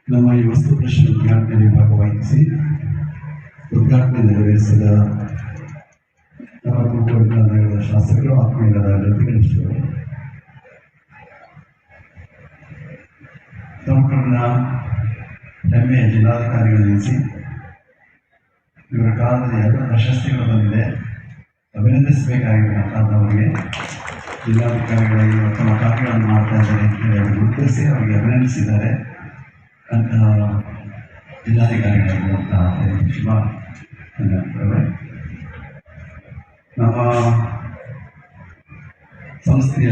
ನಮ್ಮ ಈ ವಸ್ತು ಪ್ರಶ್ನೆ ಉದ್ಘಾಟನೆಯಲ್ಲಿ ಭಾಗವಹಿಸಿ ಉದ್ಘಾಟನೆ ನೆರವೇರಿಸಿದ ನಮ್ಮ ಗುಂಪುಗಳ ನಗರದ ಶಾಸಕರು ಆತ್ಮೀಯರಾದ ರವಿಕೃಷ್ಣರು, ತುಮಕೂರಿನ ಹೆಮ್ಮೆಯ ಜಿಲ್ಲಾಧಿಕಾರಿಗಳನ್ನಿಸಿ ಇವರ ಕಾಲದಲ್ಲಿ ಎಲ್ಲ ಪ್ರಶಸ್ತಿಗಳು ಬಂದಿದೆ. ಅಭಿನಂದಿಸಬೇಕಾಗಿರುವಂಥದ್ದವರಿಗೆ ಜಿಲ್ಲಾಧಿಕಾರಿಗಳಿಗೆ ಉತ್ತಮ ಕಾರ್ಯಗಳನ್ನು ಮಾಡ್ತಾ ಇದ್ದಾರೆ ಅಂತ ಹೇಳಿ ಅವರು ಗುರುತಿಸಿ ಅವರಿಗೆ ಅಭಿನಂದಿಸಿದ್ದಾರೆ ಅಂತ ಜಿಲ್ಲಾಧಿಕಾರಿಗಳಿರುವಂತಹ ಶುಭ. ನಮ್ಮ ಸಂಸ್ಥೆಯ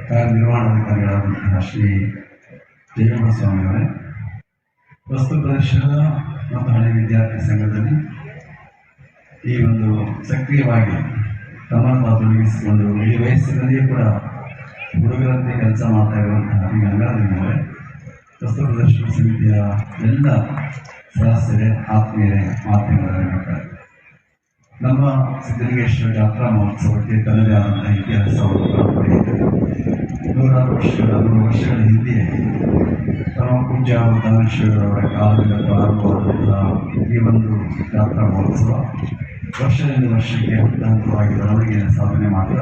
ಕಾರ್ಯನಿರ್ವಹಣಾಧಿಕಾರಿಗಳಾದಂತಹ ಶ್ರೀ ಜಯಗೌಡ ಸ್ವಾಮಿಯವರೇ, ವಸ್ತು ಪ್ರದರ್ಶನದ ಮತ್ತು ಹಳೆ ವಿದ್ಯಾರ್ಥಿ ಸಂಘದಲ್ಲಿ ಈ ಒಂದು ಸಕ್ರಿಯವಾಗಿ ತಮ್ಮನ್ನು ತೊಡಗಿಸಿಕೊಂಡು ಈ ವಯಸ್ಸಿನಲ್ಲಿಯೂ ಕೂಡ ಹುಡುಗರಂತೆ ಕೆಲಸ ಮಾಡ್ತಾ ಇರುವಂತಹ ಈ ಗಂಗಾಧರನವರೇ, ವಸ್ತು ಪ್ರದರ್ಶನ ಸಮಿತಿಯ ಎಲ್ಲ ಸದಸ್ಯರೇ, ಆತ್ಮೀಯರೇ, ಮಾಧ್ಯಮಗಳ ನಮ್ಮ ಸಿದ್ಧಲಿಂಗೇಶ್ವರ ಜಾತ್ರಾ ಮಹೋತ್ಸವಕ್ಕೆ ತನ್ನದೇ ಆದಂತಹ ಇತಿಹಾಸವನ್ನು ಪಡೆಯುತ್ತದೆ. 100 ವರ್ಷಗಳ ಹಿಂದೆ ಪರಮ ಪೂಜ್ಯ ಅವರ ಕಾಲದಿಂದ ಪ್ರಾರಂಭವಾದಂತಹ ಈ ಒಂದು ಜಾತ್ರಾ ಮಹೋತ್ಸವ ವರ್ಷದಿಂದ ವರ್ಷಕ್ಕೆ ಹಂತವಾಗಿ ಬೆಳವಣಿಗೆಯನ್ನು ಸಾಧನೆ ಮಾಡಿದ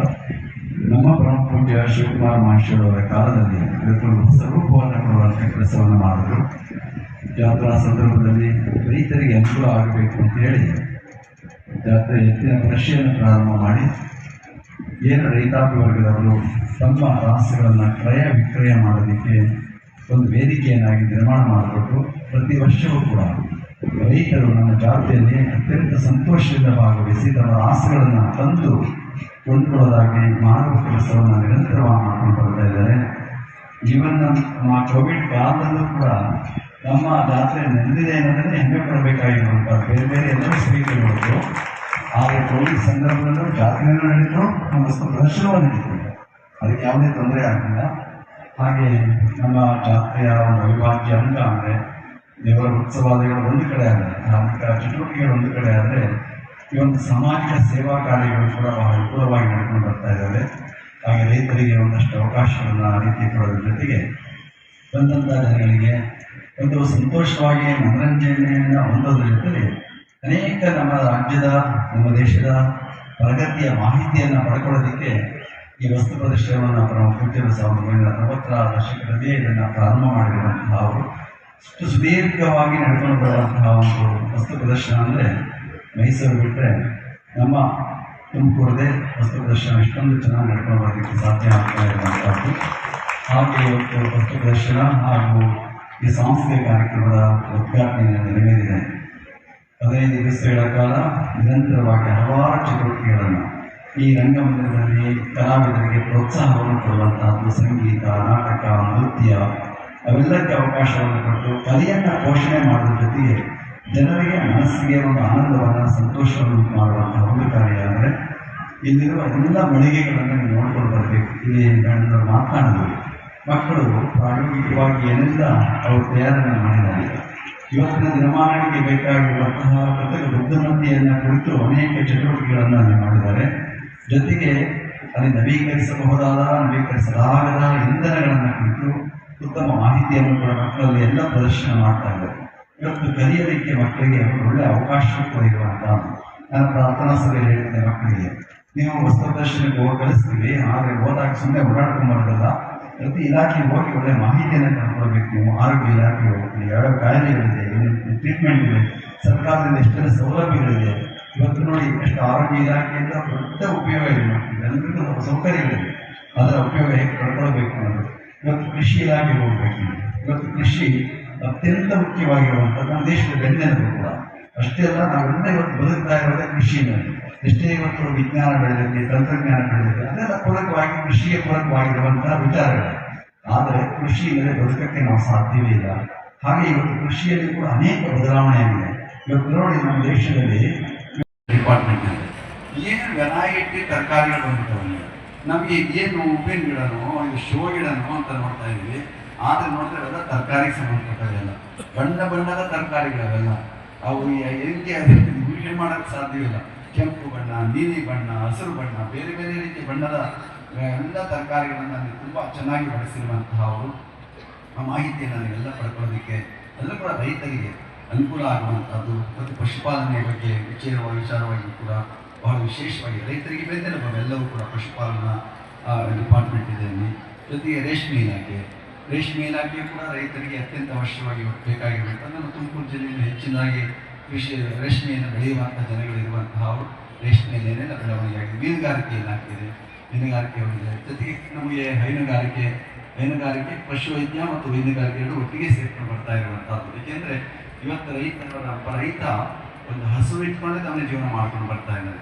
ನಮ್ಮ ಪರಮ ಪೂಜ್ಯ ಶಿವಕುಮಾರ ಮಹೇಶ್ವರವರ ಕಾಲದಲ್ಲಿ ಇದಕ್ಕೊಂದು ಸ್ವರೂಪವನ್ನು ಕೊಡುವಂಥ ಕೆಲಸವನ್ನು ಮಾಡಿದ್ರು. ಜಾತ್ರಾ ಸಂದರ್ಭದಲ್ಲಿ ರೈತರಿಗೆ ಅನುಕೂಲ ಆಗಬೇಕು ಅಂತ ಹೇಳಿ ಜಾತ್ರೆ ಎತ್ತಿನ ಕೃಷಿಯನ್ನು ಪ್ರಾರಂಭ ಮಾಡಿ ಏನು ರೈತಾಪಿ ವರ್ಗದವರು ತಮ್ಮ ರಾಸುಗಳನ್ನು ಕ್ರಯ ವಿಕ್ರಯ ಮಾಡೋದಕ್ಕೆ ಒಂದು ವೇದಿಕೆಯನ್ನಾಗಿ ನಿರ್ಮಾಣ ಮಾಡಿಕೊಟ್ಟು ಪ್ರತಿ ವರ್ಷವೂ ಕೂಡ ರೈತರು ನಮ್ಮ ಜಾತ್ರೆಯಲ್ಲಿ ಅತ್ಯಂತ ಸಂತೋಷದಿಂದ ಭಾಗವಹಿಸಿ ತಮ್ಮ ರಾಸುಗಳನ್ನು ತಂದು ಕೊಂಡುಕೊಳ್ಳೋದಾಗಿ ಮಾಡುವ ಕೆಲಸವನ್ನು ನಿರಂತರವಾಗಿ ಮಾಡ್ಕೊಂಡು ಬರ್ತಾ ಇದ್ದಾರೆ. ಈವನ್ ನಮ್ಮ ಕೋವಿಡ್ ಕಾಲದಲ್ಲೂ ಕೂಡ ನಮ್ಮ ಜಾತ್ರೆ ನೆನೆದಿದೆ ಅನ್ನೋದನ್ನೇ ಹೆಮ್ಮೆ ಪಡಬೇಕಾಗಿರುವಂಥ ಬೇರೆ ಬೇರೆ ಎಲ್ಲರೂ ಸ್ವೀಕರಿಸಿದ್ರು. ಆದರೆ ಕೋವಿಡ್ ಸಂದರ್ಭದಲ್ಲೂ ಜಾತ್ರೆಯನ್ನು ನಡೆಯಿತು, ನಮ್ಮ ವಸ್ತು ಪ್ರದರ್ಶನವೂ ನಡೀತು, ಅದಕ್ಕೆ ಯಾವುದೇ ತೊಂದರೆ ಆಗಲಿಲ್ಲ. ಹಾಗೆ ನಮ್ಮ ಜಾತ್ರೆಯ ಒಂದು ಅವಿಭಾಜ್ಯ ಅಂಗ ಅಂದರೆ ದೇವರ ಉತ್ಸವಾದಿಗಳು ಒಂದು ಕಡೆ ಆದರೆ, ಧಾರ್ಮಿಕ ಚಟುವಟಿಕೆಗಳು ಒಂದು ಕಡೆ ಆದರೆ, ಈ ಒಂದು ಸಾಮಾಜಿಕ ಸೇವಾ ಕಾರ್ಯಗಳು ಕೂಡ ಬಹಳ ವಿಪುಲವಾಗಿ ನಡ್ಕೊಂಡು ಬರ್ತಾ ಇದ್ದಾವೆ. ಹಾಗೆ ರೈತರಿಗೆ ಒಂದಷ್ಟು ಅವಕಾಶವನ್ನು ಆ ರೀತಿ ಕೊಡೋದ್ರ ಜೊತೆಗೆ ಬಂದಂಥ ಜನಗಳಿಗೆ ಒಂದು ಸಂತೋಷವಾಗಿ ಮನರಂಜನೆಯನ್ನು ಹೊಂದೋದ್ರ ಜೊತೆಗೆ ಅನೇಕ ನಮ್ಮ ರಾಜ್ಯದ, ನಮ್ಮ ದೇಶದ ಪ್ರಗತಿಯ ಮಾಹಿತಿಯನ್ನು ಪಡ್ಕೊಳ್ಳೋದಕ್ಕೆ ಈ ವಸ್ತು ಪ್ರದರ್ಶನವನ್ನು ಪರಮ ಪೂಜ್ಯರು 1940 ದಶಕದಲ್ಲಿಯೇ ಇದನ್ನು ಪ್ರಾರಂಭ ಮಾಡಿರುವಂತಹ ಅವರು ಅಷ್ಟು ಸುದೀರ್ಘವಾಗಿ ನಡ್ಕೊಂಡು ಬರುವಂತಹ ಒಂದು ವಸ್ತು ಪ್ರದರ್ಶನ ಅಂದರೆ ಮೈಸೂರು ಬಿಟ್ಟರೆ ನಮ್ಮ ತುಮಕೂರದೇ ವಸ್ತು ಪ್ರದರ್ಶನ ಇಷ್ಟೊಂದು ಚೆನ್ನಾಗಿ ನಡ್ಕೊಂಡು ಬರೋದಕ್ಕೆ ಸಾಧ್ಯ ಆಗ್ತಾ ಇರುವಂಥದ್ದು. ಹಾಗೆ ಇವತ್ತು ವಸ್ತು ಪ್ರದರ್ಶನ ಹಾಗೂ ಈ ಸಾಂಸ್ಕೃತಿಕ ಕಾರ್ಯಕ್ರಮದ ಉದ್ಘಾಟನೆಯನ್ನು ನೆರವೇರಿದೆ. 15 ದಿವಸಗಳ ಕಾಲ ನಿರಂತರವಾಗಿ ಹಲವಾರು ಚಟುವಟಿಕೆಗಳನ್ನು ಈ ರಂಗಮಂದಿರದಲ್ಲಿ ಕಲಾವಿದರಿಗೆ ಪ್ರೋತ್ಸಾಹವನ್ನು ಕೊಡುವಂತಹದ್ದು, ಸಂಗೀತ, ನಾಟಕ, ನೃತ್ಯ ಅವೆಲ್ಲಕ್ಕೆ ಅವಕಾಶವನ್ನು ಕೊಟ್ಟು ಕಲೆಯನ್ನು ಪೋಷಣೆ ಮಾಡೋದ್ರ ಜೊತೆಗೆ ಜನರಿಗೆ ಮನಸ್ಸಿಗೆ ಒಂದು ಆನಂದವನ್ನು, ಸಂತೋಷವನ್ನು ಮಾಡುವಂತಹ ಒಂದು ಕಾರ್ಯ. ಅಂದರೆ ಇಲ್ಲಿರುವ ಎಲ್ಲ ಮಳಿಗೆಗಳನ್ನು ನೀವು ನೋಡ್ಕೊಂಡು ಬರಬೇಕು. ಇಲ್ಲಿ ಗಂಡರು ಮಾತನಾಡಿದ್ರು, ಮಕ್ಕಳು ಪ್ರಾಯೋಗಿಕವಾಗಿ ಏನೆಲ್ಲ ಅವರು ತಯಾರನ್ನು ಮಾಡಿದ್ದಾರೆ. ಇವತ್ತಿನ ದಿನಮಾನಗಳಿಗೆ ಬೇಕಾಗಿರುವಂತಹ ಕೃತಕ ಬುದ್ಧಿಮತ್ತೆಯನ್ನು ಕುರಿತು ಅನೇಕ ಚಟುವಟಿಕೆಗಳನ್ನು ಮಾಡಿದ್ದಾರೆ. ಜೊತೆಗೆ ಅಲ್ಲಿ ನವೀಕರಿಸಲಾಗದ ಇಂಧನಗಳನ್ನು ಕುರಿತು ಉತ್ತಮ ಮಾಹಿತಿಯನ್ನು ಕೂಡ ಮಕ್ಕಳಲ್ಲಿ ಎಲ್ಲ ಪ್ರದರ್ಶನ ಮಾಡ್ತಾ ಇದ್ದಾರೆ. ಇವತ್ತು ಕಲಿಯೋದಕ್ಕೆ ಮಕ್ಕಳಿಗೆ ಒಳ್ಳೆಯ ಅವಕಾಶ ಕೂಡ ಇರುವಂತಹ ನನ್ನ ಪ್ರಾರ್ಥನಾ ಸಭೆಯಲ್ಲಿ ಹೇಳಿದ್ದೆ, ಮಕ್ಕಳಿಗೆ ನೀವು ವಸ್ತು ಪ್ರದರ್ಶನಕ್ಕೆ ಹೋಗಿ ಕಲಿಸ್ತೀವಿ, ಆದರೆ ಹೋದಾಗ ಸುಮ್ಮನೆ ಓಡಾಡ್ಕೊಂಬರೋದಲ್ಲ, ಪ್ರತಿ ಇಲಾಖೆಗೆ ಹೋಗಿ ಒಳ್ಳೆಯ ಮಾಹಿತಿಯನ್ನು ಕಂಡುಕೊಳ್ಬೇಕು. ನೀವು ಆರೋಗ್ಯ ಇಲಾಖೆ ಹೋಗ್ತೀವಿ, ಯಾವ್ಯಾವ ಕಾಯಿಲೆಗಳಿದೆ, ಟ್ರೀಟ್ಮೆಂಟ್ ಇದೆ, ಸರ್ಕಾರದಿಂದ ಎಷ್ಟೆಲ್ಲ ಸೌಲಭ್ಯಗಳಿದೆ. ಇವತ್ತು ನೋಡಿ ಎಷ್ಟು ಆರೋಗ್ಯ ಇಲಾಖೆಯಿಂದ ದೊಡ್ಡ ಉಪಯೋಗ ಇದೆ, ಎಲ್ಲರಿಗೂ ಸೌಕರ್ಯಗಳಿದೆ, ಅದರ ಉಪಯೋಗ ಹೇಗೆ ಪಡ್ಕೊಳ್ಬೇಕು ಅನ್ನೋದು. ಇವತ್ತು ಕೃಷಿ ಇಲಾಖೆಗೆ ಹೋಗ್ಬೇಕು. ಇವತ್ತು ಕೃಷಿ ಅತ್ಯಂತ ಮುಖ್ಯವಾಗಿರುವಂಥದ್ದು ನಮ್ಮ ದೇಶದ ಬೆನ್ನೆಲುಬು ಕೂಡ. ಅಷ್ಟೇ ಅಲ್ಲ, ನಾವೆಲ್ಲ ಇವತ್ತು ಬದುಕ್ತಾ ಇರೋದೇ ಕೃಷಿಯಲ್ಲಿ. ಎಷ್ಟೇ ಇವತ್ತು ವಿಜ್ಞಾನ ಬೆಳೆದಿದೆ, ತಂತ್ರಜ್ಞಾನ ಬೆಳೆದಿದೆ, ಅದೆಲ್ಲ ಪೂರಕವಾಗಿ ಕೃಷಿಗೆ ಪೂರಕವಾಗಿರುವಂತಹ ವಿಚಾರಗಳು. ಆದರೆ ಕೃಷಿ ಇಲ್ಲದೆ ಬದುಕಕ್ಕೆ ನಾವು ಸಾಧ್ಯವೇ ಇಲ್ಲ. ಹಾಗೆ ಇವತ್ತು ಕೃಷಿಯಲ್ಲಿ ಕೂಡ ಅನೇಕ ಬದಲಾವಣೆಯಾಗಿದೆ. ಇವತ್ತು ನೋಡಿ ನಮ್ಮ ದೇಶದಲ್ಲಿ ಡಿಪಾರ್ಟ್ಮೆಂಟ್ ಏನು ವೆರೈಟಿ ತರಕಾರಿಗಳು ಬಂದಿದ್ದಾವೆ. ನಮಗೆ ಏನು ಉಪ್ಪಿನ ಗಿಡನೋ, ಇದು ಶೋ ಗಿಡನೋ ಅಂತ ನೋಡ್ತಾ ಇದ್ದೀವಿ. ಆದರೆ ನೋಡಿದ್ರೆ ಅವೆಲ್ಲ ತರಕಾರಿಗೆ ಸಂಬಂಧಪಟ್ಟವೆಲ್ಲ, ಬಣ್ಣ ಬಣ್ಣದ ತರಕಾರಿಗಳವೆಲ್ಲ. ಅವು ಹೆಂಗೆ ಯೂಸ್ ಮಾಡೋಕ್ಕೆ ಸಾಧ್ಯವಿಲ್ಲ. ಕೆಂಪು ಬಣ್ಣ, ನೀಲಿ ಬಣ್ಣ, ಹಸಿರು ಬಣ್ಣ, ಬೇರೆ ಬೇರೆ ರೀತಿಯ ಬಣ್ಣದ ಎಲ್ಲ ತರಕಾರಿಗಳನ್ನು ತುಂಬ ಚೆನ್ನಾಗಿ ಬಳಸಿರುವಂತಹ ಅವರು ಆ ಮಾಹಿತಿಯನ್ನು ನೀವೆಲ್ಲ ಪಡ್ಕೊಳ್ಳೋದಕ್ಕೆ ಎಲ್ಲ ಕೂಡ ರೈತರಿಗೆ ಅನುಕೂಲ ಆಗುವಂಥದ್ದು ಮತ್ತು ಪಶುಪಾಲನೆಯ ಬಗ್ಗೆ ವಿಚಾರವಾಗಿ ಕೂಡ ಬಹಳ ವಿಶೇಷವಾಗಿ ರೈತರಿಗೆ ಬೆಂದೆಲ್ಲವೂ ಕೂಡ ಪಶುಪಾಲನಾ ಡಿಪಾರ್ಟ್ಮೆಂಟ್ ಇದೆ ಅಲ್ಲಿ. ಜೊತೆಗೆ ರೇಷ್ಮೆ ಇಲಾಖೆ ಕೂಡ ರೈತರಿಗೆ ಅತ್ಯಂತ ಅವಶ್ಯವಾಗಿ ಬೇಕಾಗಿರುವಂಥ ನಮ್ಮ ತುಮಕೂರು ಜಿಲ್ಲೆಯಲ್ಲಿ ಹೆಚ್ಚಿನದಾಗಿ ರೇಷ್ಮೆಯನ್ನು ಬೆಳೆಯುವಂಥ ಜನಗಳಿರುವಂತಹ ರೇಷ್ಮೆಯಲ್ಲಿ ಏನೆಲ್ಲ ಬೆಳವಣಿಗೆ ಆಗಿದೆ. ಮೀನುಗಾರಿಕೆ ಇಲಾಖೆ ಇದೆ, ಮೀನುಗಾರಿಕೆ ಇದೆ. ಜೊತೆಗೆ ನಮಗೆ ಹೈನುಗಾರಿಕೆ ಪಶುವೈದ್ಯ ಮತ್ತು ಮೀನುಗಾರಿಕೆ ಎರಡು ಒಟ್ಟಿಗೆ ಸೇರ್ಕೊಂಡು ಬರ್ತಾ ಇರುವಂಥದ್ದು. ಏಕೆಂದರೆ ಇವತ್ತು ರೈತ ಒಂದು ಹಸು ಇಟ್ಕೊಂಡೆ ತನ್ನ ಜೀವನ ಮಾಡ್ಕೊಂಡು ಬರ್ತಾ ಇದ್ದಾರೆ.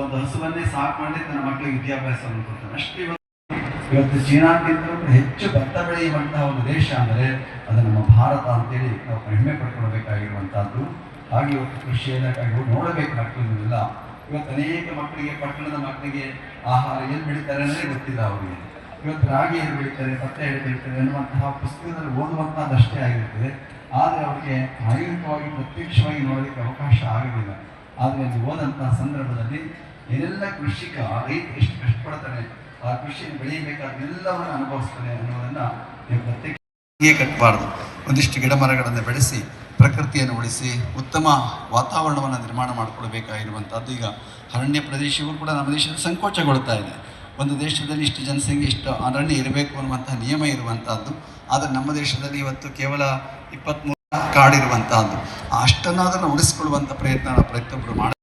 ಒಂದು ಹಸುವನ್ನೇ ಸಾಕು ಮಾಡಿ ತನ್ನ ಮಕ್ಕಳಿಗೆ ವಿದ್ಯಾಭ್ಯಾಸವನ್ನು ಕೊಡ್ತಾನೆ. ಅಷ್ಟು ಇವತ್ತು ಚೀನಾಕ್ಕಿಂತಲೂ ಹೆಚ್ಚು ಭತ್ತ ಬೆಳೆಯುವಂತಹ ಒಂದು ದೇಶ ಅಂದರೆ ಅದು ನಮ್ಮ ಭಾರತ ಅಂತೇಳಿ ನಾವು ಹೆಮ್ಮೆ ಪಡ್ಕೊಳ್ಬೇಕಾಗಿರುವಂಥದ್ದು. ಹಾಗೆ ಇವತ್ತು ಕೃಷಿ ಇಲಾಖೆ ನೋಡಬೇಕು ಮಕ್ಕಳನ್ನೆಲ್ಲ. ಇವತ್ತು ಅನೇಕ ಮಕ್ಕಳಿಗೆ, ಪಟ್ಟಣದ ಮಕ್ಕಳಿಗೆ ಆಹಾರ ಏನು ಬೆಳೀತಾರೆ ಅಂದರೆ ಗೊತ್ತಿಲ್ಲ ಅವರಿಗೆ. ಇವತ್ತು ರಾಗಿ ಏನು ಬೆಳೀತಾರೆ, ಭತ್ತ ಏನು ಬೆಳೀತಾರೆ ಅನ್ನುವಂತಹ ಪುಸ್ತಕದಲ್ಲಿ ಓದುವಂಥದ್ದಷ್ಟೇ ಆಗಿರ್ತದೆ. ಆದರೆ ಅವರಿಗೆ ಪ್ರಾಯೋಗಿಕವಾಗಿ ಪ್ರತ್ಯಕ್ಷವಾಗಿ ನೋಡೋದಕ್ಕೆ ಅವಕಾಶ ಆಗೋದಿಲ್ಲ. ಆದರೆ ಅಲ್ಲಿ ಹೋದಂತಹ ಸಂದರ್ಭದಲ್ಲಿ ಏನೆಲ್ಲ ರೈತ ಎಷ್ಟು ಕಷ್ಟಪಡ್ತಾನೆ, ಆ ಕೃಷಿಯನ್ನು ಬೆಳೆಯಬೇಕಾದ ಎಲ್ಲವನ್ನು ಅನುಭವಿಸ್ತಾನೆ ಅನ್ನೋದನ್ನು ನೀವು ಪ್ರತ್ಯೇಕ ಕಟ್ಟಬಾರ್ದು. ಒಂದಿಷ್ಟು ಗಿಡ ಮರಗಳನ್ನು ಬೆಳೆಸಿ ಪ್ರಕೃತಿಯನ್ನು ಉಳಿಸಿ ಉತ್ತಮ ವಾತಾವರಣವನ್ನು ನಿರ್ಮಾಣ ಮಾಡಿಕೊಳ್ಬೇಕಾಗಿರುವಂಥದ್ದು. ಈಗ ಅರಣ್ಯ ಪ್ರದೇಶವೂ ಕೂಡ ನಮ್ಮ ದೇಶದಲ್ಲಿ ಸಂಕೋಚಗೊಳ್ತಾ ಇದೆ. ಒಂದು ದೇಶದಲ್ಲಿ ಇಷ್ಟು ಜನಸಂಖ್ಯೆ, ಇಷ್ಟು ಅರಣ್ಯ ಇರಬೇಕು ಅನ್ನುವಂಥ ನಿಯಮ ಇರುವಂಥದ್ದು. ಆದರೆ ನಮ್ಮ ದೇಶದಲ್ಲಿ ಇವತ್ತು ಕೇವಲ 23 ಕಾಡಿರುವಂಥದ್ದು. ಅಷ್ಟನ್ನಾದರೂ ಉಳಿಸ್ಕೊಳ್ಳುವಂಥ ಪ್ರಯತ್ನವನ್ನು ಪ್ರತಿಯೊಬ್ಬರು ಮಾಡಿ